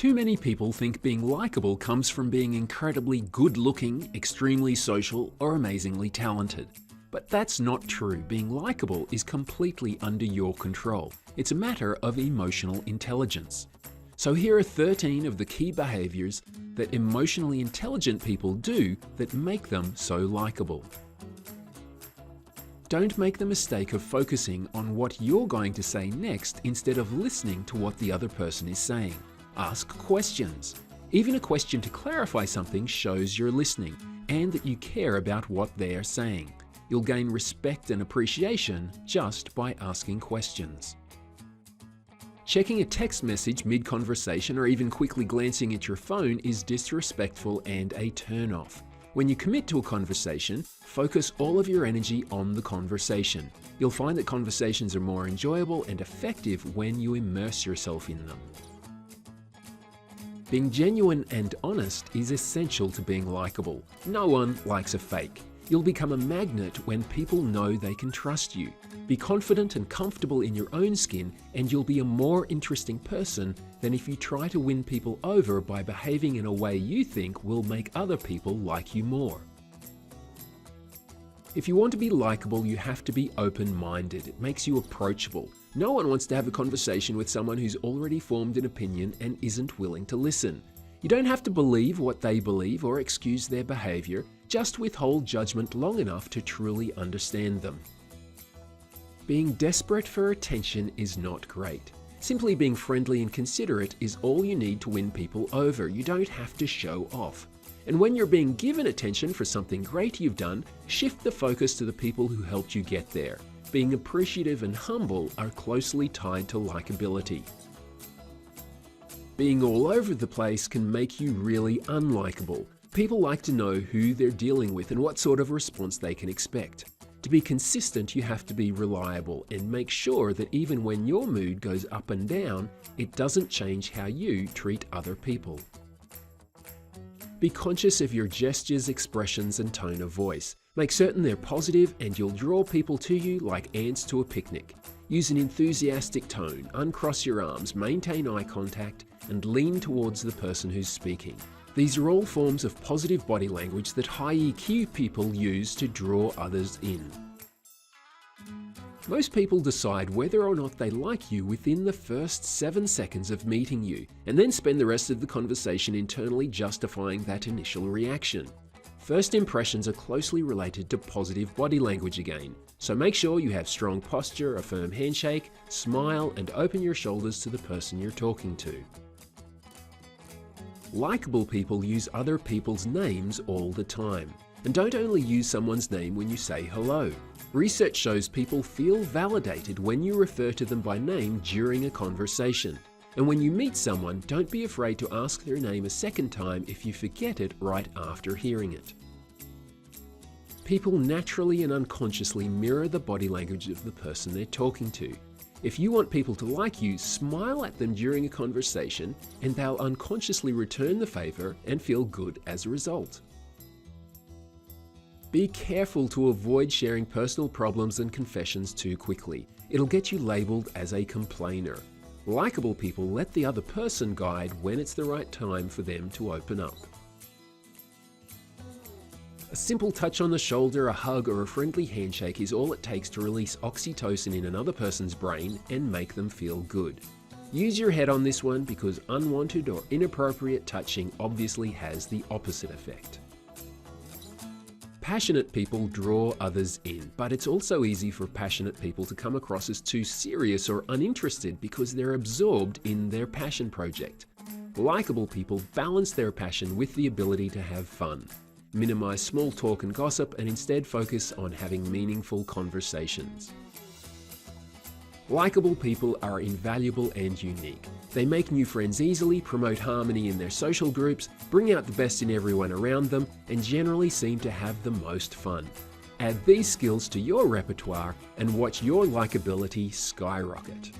Too many people think being likable comes from being incredibly good-looking, extremely social, or amazingly talented. But that's not true. Being likable is completely under your control. It's a matter of emotional intelligence. So here are 13 of the key behaviors that emotionally intelligent people do that make them so likable. Don't make the mistake of focusing on what you're going to say next instead of listening to what the other person is saying. Ask questions. Even a question to clarify something shows you're listening and that you care about what they're saying. You'll gain respect and appreciation just by asking questions. Checking a text message mid-conversation or even quickly glancing at your phone is disrespectful and a turn-off. When you commit to a conversation, focus all of your energy on the conversation. You'll find that conversations are more enjoyable and effective when you immerse yourself in them. Being genuine and honest is essential to being likable. No one likes a fake. You'll become a magnet when people know they can trust you. Be confident and comfortable in your own skin, and you'll be a more interesting person than if you try to win people over by behaving in a way you think will make other people like you more. If you want to be likable, you have to be open-minded. It makes you approachable. No one wants to have a conversation with someone who's already formed an opinion and isn't willing to listen. You don't have to believe what they believe or excuse their behavior. Just withhold judgment long enough to truly understand them. Being desperate for attention is not great. Simply being friendly and considerate is all you need to win people over. You don't have to show off. And when you're being given attention for something great you've done, shift the focus to the people who helped you get there. Being appreciative and humble are closely tied to likability. Being all over the place can make you really unlikable. People like to know who they're dealing with and what sort of response they can expect. To be consistent, you have to be reliable and make sure that even when your mood goes up and down, it doesn't change how you treat other people. Be conscious of your gestures, expressions, and tone of voice. Make certain they're positive and you'll draw people to you like ants to a picnic. Use an enthusiastic tone, uncross your arms, maintain eye contact, and lean towards the person who's speaking. These are all forms of positive body language that high EQ people use to draw others in. Most people decide whether or not they like you within the first 7 seconds of meeting you, and then spend the rest of the conversation internally justifying that initial reaction. First impressions are closely related to positive body language again, so make sure you have strong posture, a firm handshake, smile, and open your shoulders to the person you're talking to. Likable people use other people's names all the time. And don't only use someone's name when you say hello. Research shows people feel validated when you refer to them by name during a conversation. And when you meet someone, don't be afraid to ask their name a second time if you forget it right after hearing it. People naturally and unconsciously mirror the body language of the person they're talking to. If you want people to like you, smile at them during a conversation and they'll unconsciously return the favor and feel good as a result. Be careful to avoid sharing personal problems and confessions too quickly. It'll get you labeled as a complainer. Likable people let the other person guide when it's the right time for them to open up. A simple touch on the shoulder, a hug, or a friendly handshake is all it takes to release oxytocin in another person's brain and make them feel good. Use your head on this one because unwanted or inappropriate touching obviously has the opposite effect. Passionate people draw others in, but it's also easy for passionate people to come across as too serious or uninterested because they're absorbed in their passion project. Likable people balance their passion with the ability to have fun. Minimize small talk and gossip and instead focus on having meaningful conversations. Likable people are invaluable and unique. They make new friends easily, promote harmony in their social groups, bring out the best in everyone around them, and generally seem to have the most fun. Add these skills to your repertoire and watch your likability skyrocket.